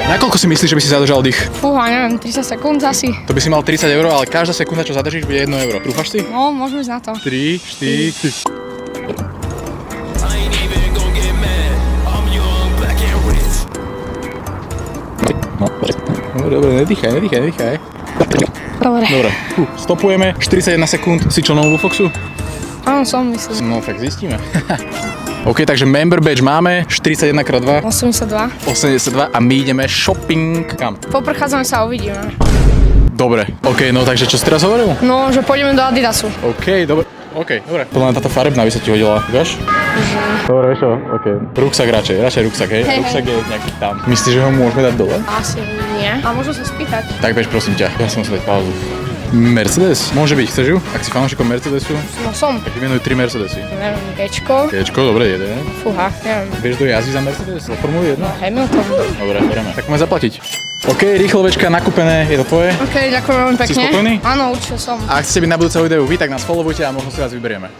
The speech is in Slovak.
Nakoľko si myslíš, že by si zadržal dých? Fúha, neviem, 30 sekúnd asi. To by si mal 30 €, ale každá sekunda, čo zadržíš, bude 1 euro. Trúfaš si? No, môžeme ísť na to. 3, 4... No, dobre, nedýchaj. Dobre, stopujeme, 41 sekúnd, si členom Bufoxu? Áno, som, myslím. No, tak zistíme. OK, takže member badge máme, 41x2, 82. 82 a my ideme shopping. Kam? Poprchádzame sa a uvidíme. Dobre, OK, no takže čo si teraz hovoril? No, že pôjdeme do Adidasu. OK, dobre. Podľa mňa táto farebná by sa ti hodila, vieš? Dobre, vieš čo, OK. Ruksak radšej ruksak, hej? Hej, Ruksak je nejaký tam. Myslíš, že ho môžeme dať dole? Asi nie. A môžu sa spýtať. Tak bež, prosím ťa, ja si musím dať pauzu. Mercedes? Môže byť, chceš ju? Ak si fanúšikom Mercedesu? No som. Tak vymenuj 3 Mercedesy. Neviem, Gčko. Gčko, dobre, jeden. Fúha, neviem. Vieš, kto jazdí za Mercedes? Za Formulu 1? Hamilton. Dobre, bereme. Tak máme zaplatiť. OK, rýchlovečka nakúpené, je to tvoje? OK, ďakujem veľmi pekne. Si spokojný? Áno, určite som. A ak chcete byť na budúceho videu vy, tak nás followujte a možno si vás vyberieme.